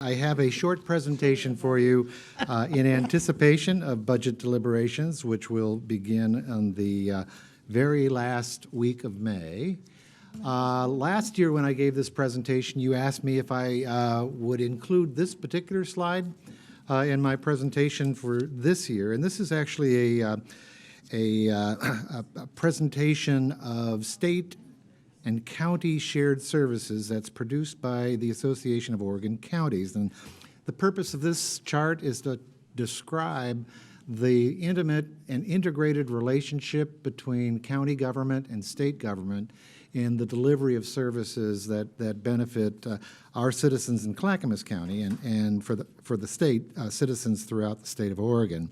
I have a short presentation for you in anticipation of budget deliberations, which will begin on the very last week of May. Last year when I gave this presentation, you asked me if I would include this particular slide in my presentation for this year. And this is actually a presentation of state and county shared services that's produced by the Association of Oregon Counties. And the purpose of this chart is to describe the intimate and integrated relationship between county government and state government in the delivery of services that benefit our citizens in Clackamas County and for the state citizens throughout the state of Oregon.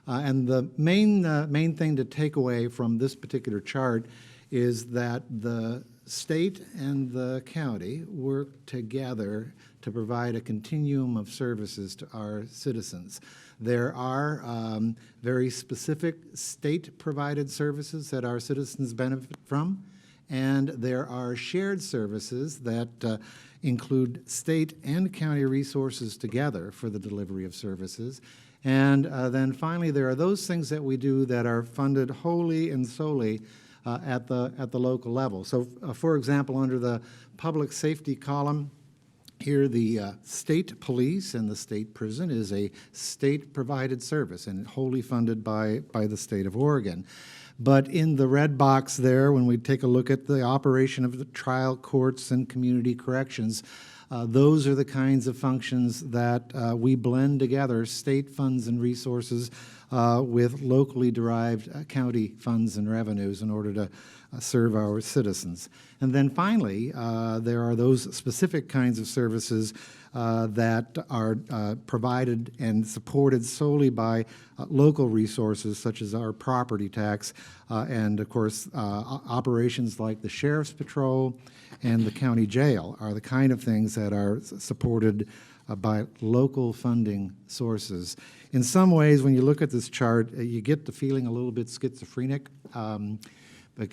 And the main thing to take away from this particular chart is that the state and the county work together to provide a continuum of services to our citizens. There are very specific state-provided services that our citizens benefit from, and there are shared services that include state and county resources together for the delivery of services. And then finally, there are those things that we do that are funded wholly and solely at the local level. So, for example, under the public safety column, here the state police and the state prison is a state-provided service and wholly funded by the state of Oregon. But in the red box there, when we take a look at the operation of the trial courts and community corrections, those are the kinds of functions that we blend together, state funds and resources with locally derived county funds and revenues in order to serve our citizens. And then finally, there are those specific kinds of services that are provided and supported solely by local resources, such as our property tax, and of course, operations like the Sheriff's Patrol and the county jail are the kind of things that are supported by local funding sources. In some ways, when you look at this chart, you get the feeling a little bit schizophrenic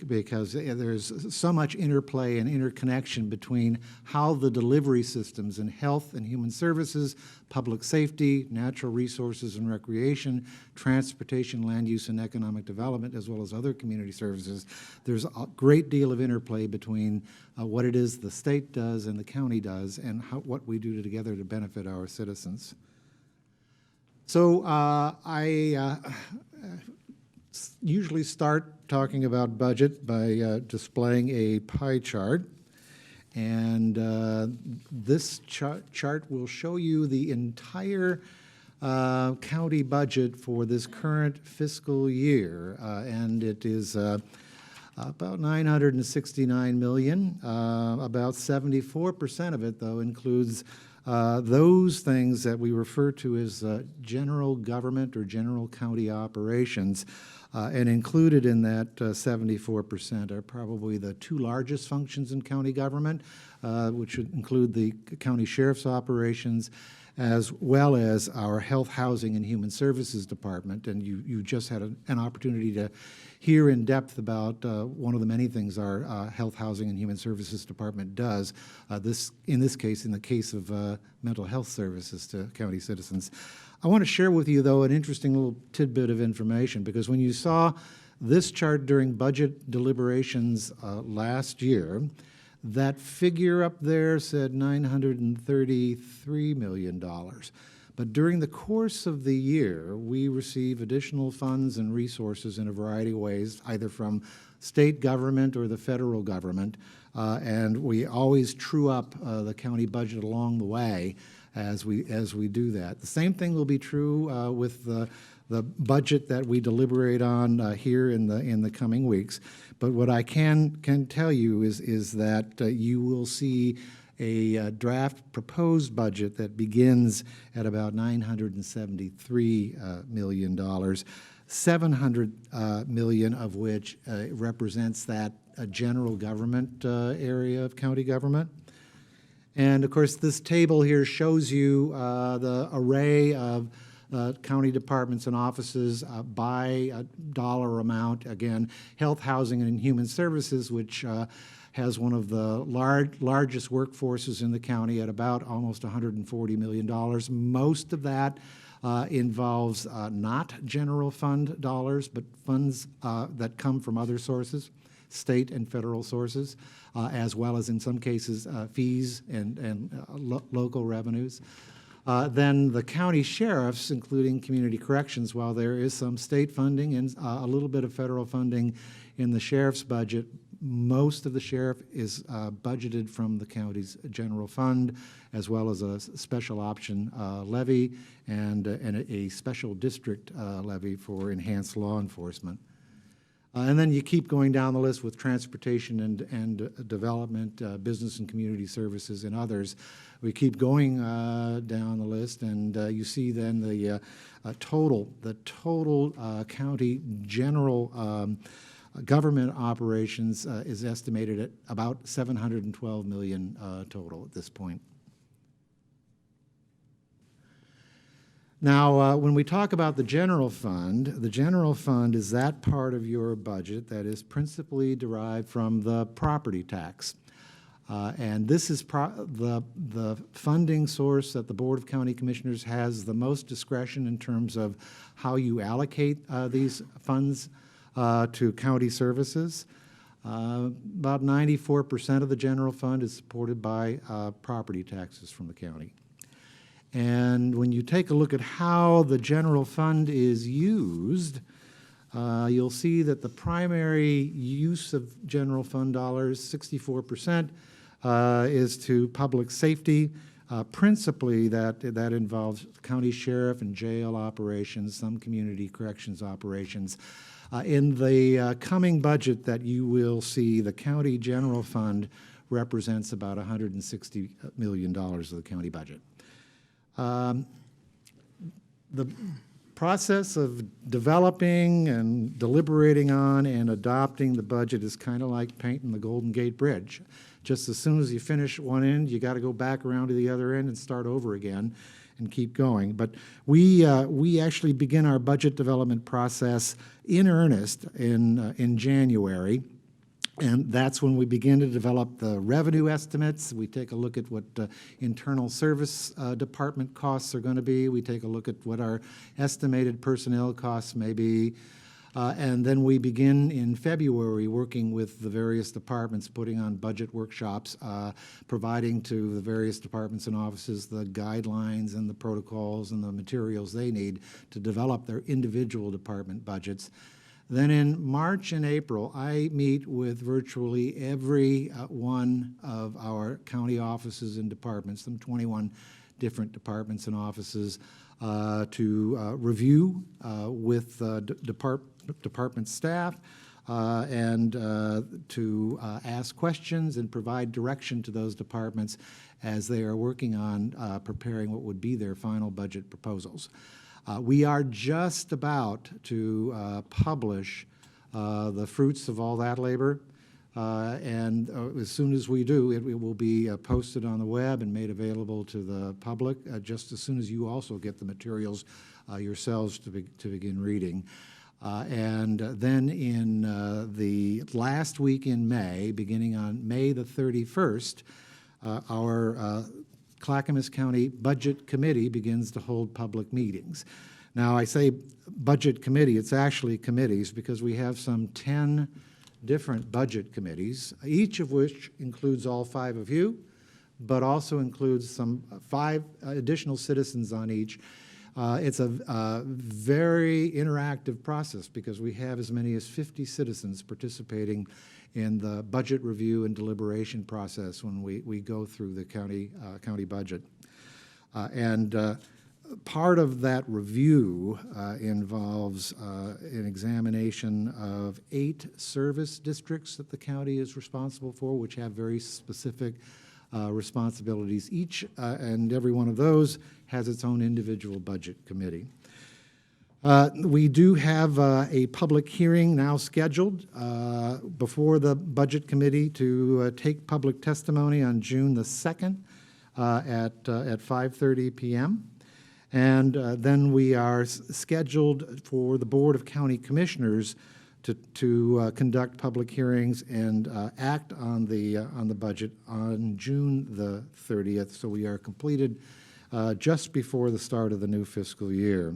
because there's so much interplay and interconnection between how the delivery systems in health and human services, public safety, natural resources and recreation, transportation, land use and economic development, as well as other community services. There's a great deal of interplay between what it is the state does and the county does and what we do together to benefit our citizens. So I usually start talking about budget by displaying a pie chart. And this chart will show you the entire county budget for this current fiscal year. And it is about $969 million. About 74% of it, though, includes those things that we refer to as general government or general county operations. And included in that 74% are probably the two largest functions in county government, which would include the county sheriff's operations, as well as our Health, Housing, and Human Services Department. And you just had an opportunity to hear in depth about one of the many things our Health, Housing, and Human Services Department does, in the case of mental health services to county citizens. I want to share with you, though, an interesting little tidbit of information, because when you saw this chart during budget deliberations last year, that figure up there said $933 million. But during the course of the year, we receive additional funds and resources in a variety of ways, either from state government or the federal government, and we always true up the county budget along the way as we do that. The same thing will be true with the budget that we deliberate on here in the coming weeks. But what I can tell you is that you will see a draft proposed budget that begins at about $973 million, $700 million of which represents that general government area of county government. And of course, this table here shows you the array of county departments and offices by dollar amount. Again, Health, Housing, and Human Services, which has one of the largest workforces in the county at about almost $140 million. Most of that involves not general fund dollars, but funds that come from other sources, state and federal sources, as well as in some cases fees and local revenues. Then the county sheriffs, including community corrections, while there is some state funding and a little bit of federal funding in the sheriff's budget, most of the sheriff is budgeted from the county's general fund, as well as a special option levy and a special district levy for enhanced law enforcement. And then you keep going down the list with transportation and development, business and community services, and others. We keep going down the list, and you see then the total county general government operations is estimated at about $712 million total at this point. Now, when we talk about the general fund is that part of your budget that is principally derived from the property tax. And this is the funding source that the Board of County Commissioners has the most discretion in terms of how you allocate these funds to county services. About 94% of the general fund is supported by property taxes from the county. And when you take a look at how the general fund is used, you'll see that the primary use of general fund dollars, 64%, is to public safety. Principally, that involves county sheriff and jail operations, some community corrections operations. In the coming budget that you will see, the county general fund represents about $160 million of the county budget. The process of developing and deliberating on and adopting the budget is kind of like painting the Golden Gate Bridge. Just as soon as you finish one end, you got to go back around to the other end and start over again and keep going. But we actually begin our budget development process in earnest in January. And that's when we begin to develop the revenue estimates. We take a look at what internal service department costs are going to be. We take a look at what our estimated personnel costs may be. And then we begin in February working with the various departments, putting on budget workshops, providing to the various departments and offices the guidelines and the protocols and the materials they need to develop their individual department budgets. Then in March and April, I meet with virtually every one of our county offices and departments, some 21 different departments and offices, to review with department staff and to ask questions and provide direction to those departments as they are working on preparing what would be their final budget proposals. We are just about to publish the fruits of all that labor, and as soon as we do, it will be posted on the web and made available to the public, just as soon as you also get the materials yourselves to begin reading. And then in the last week in May, beginning on May the 31st, our Clackamas County Budget Committee begins to hold public meetings. Now, I say budget committee, it's actually committees because we have some 10 different budget committees, each of which includes all 5 of you, but also includes some 5 additional citizens on each. It's a very interactive process because we have as many as 50 citizens participating in the budget review and deliberation process when we go through the county budget. Part of that review involves an examination of 8 service districts that the county is responsible for, which have very specific responsibilities. Each and every one of those has its own individual budget committee. We do have a public hearing now scheduled before the Budget Committee to take public testimony on June the 2nd at 5:30 p.m. And then we are scheduled for the Board of County Commissioners to conduct public hearings and act on the budget on June the 30th. So we are completed just before the start of the new fiscal year.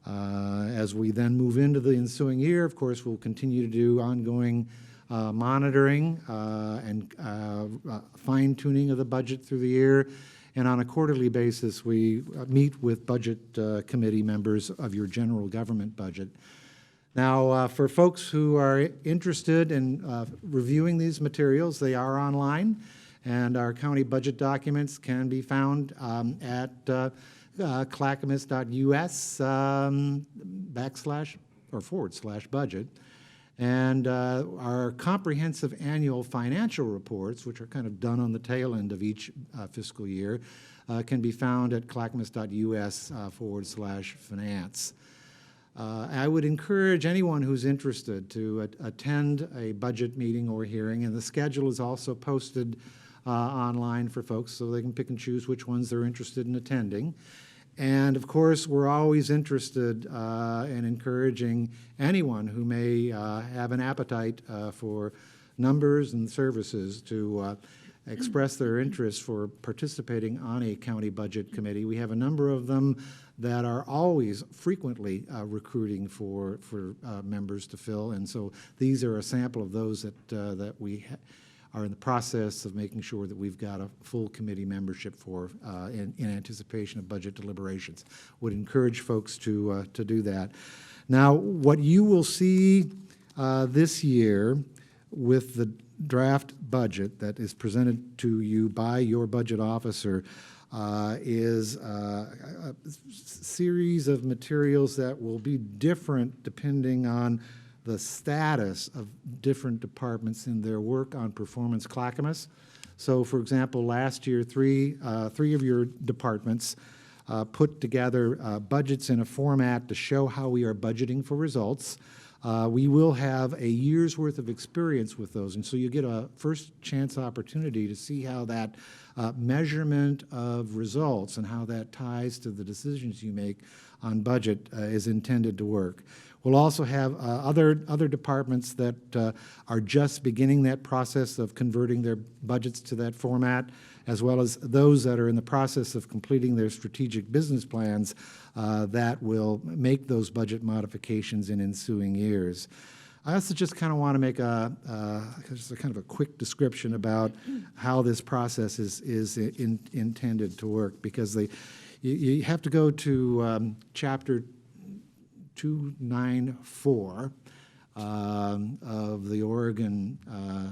As we then move into the ensuing year, of course, we'll continue to do ongoing monitoring and fine-tuning of the budget through the year. And on a quarterly basis, we meet with budget committee members of your general government budget. Now, for folks who are interested in reviewing these materials, they are online, and our county budget documents can be found at clackamas.us //budget. And our comprehensive annual financial reports, which are kind of done on the tail end of each fiscal year, can be found at clackamas.us /finance. I would encourage anyone who's interested to attend a budget meeting or hearing, and the schedule is also posted online for folks so they can pick and choose which ones they're interested in attending. And of course, we're always interested in encouraging anyone who may have an appetite for numbers and services to express their interest for participating on a county budget committee. We have a number of them that are always frequently recruiting for members to fill, and so these are a sample of those that we are in the process of making sure that we've got a full committee membership for in anticipation of budget deliberations. Would encourage folks to do that. Now, what you will see this year with the draft budget that is presented to you by your budget officer is a series of materials that will be different depending on the status of different departments in their work on Performance Clackamas. So, for example, last year, three of your departments put together budgets in a format to show how we are budgeting for results. We will have a year's worth of experience with those, and so you get a first chance opportunity to see how that measurement of results and how that ties to the decisions you make on budget is intended to work. We'll also have other departments that are just beginning that process of converting their budgets to that format, as well as those that are in the process of completing their strategic business plans that will make those budget modifications in ensuing years. I also just kind of want to make just a kind of a quick description about how this process is intended to work, because you have to go to Chapter 294 of the Oregon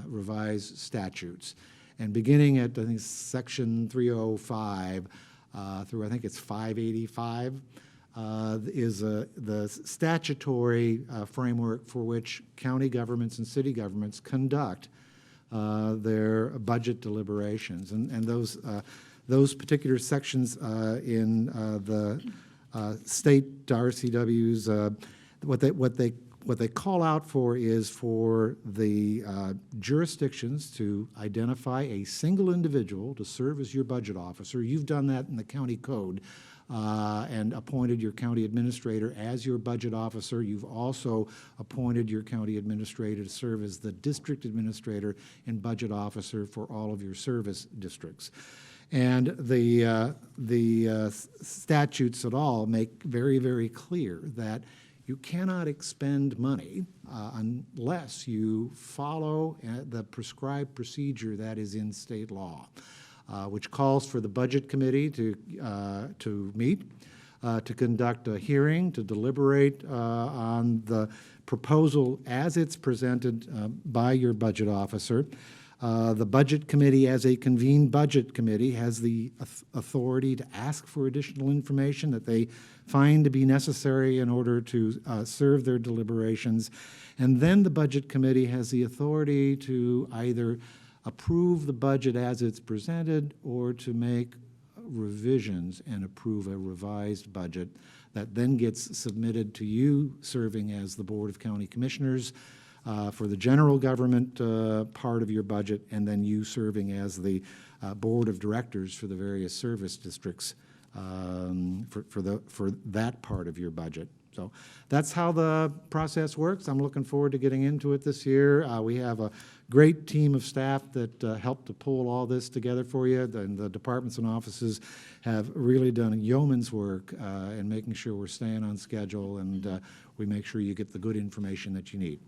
Revised Statutes. And beginning at, I think, Section 305 through, I think it's 585, is the statutory framework for which county governments and city governments conduct their budget deliberations. And those particular sections in the state RCWs, what they call out for is for the jurisdictions to identify a single individual to serve as your budget officer. You've done that in the county code and appointed your county administrator as your budget officer. You've also appointed your county administrator to serve as the district administrator and budget officer for all of your service districts. And the statutes at all make very, very clear that you cannot expend money unless you follow the prescribed procedure that is in state law, which calls for the budget committee to meet, to conduct a hearing, to deliberate on the proposal as it's presented by your budget officer. The budget committee, as a convened budget committee, has the authority to ask for additional information that they find to be necessary in order to serve their deliberations. And then the budget committee has the authority to either approve the budget as it's presented or to make revisions and approve a revised budget that then gets submitted to you serving as the Board of County Commissioners for the general government part of your budget, and then you serving as the board of directors for the various service districts for that part of your budget. So that's how the process works. I'm looking forward to getting into it this year. We have a great team of staff that helped to pull all this together for you. The departments and offices have really done yeoman's work in making sure we're staying on schedule and we make sure you get the good information that you need.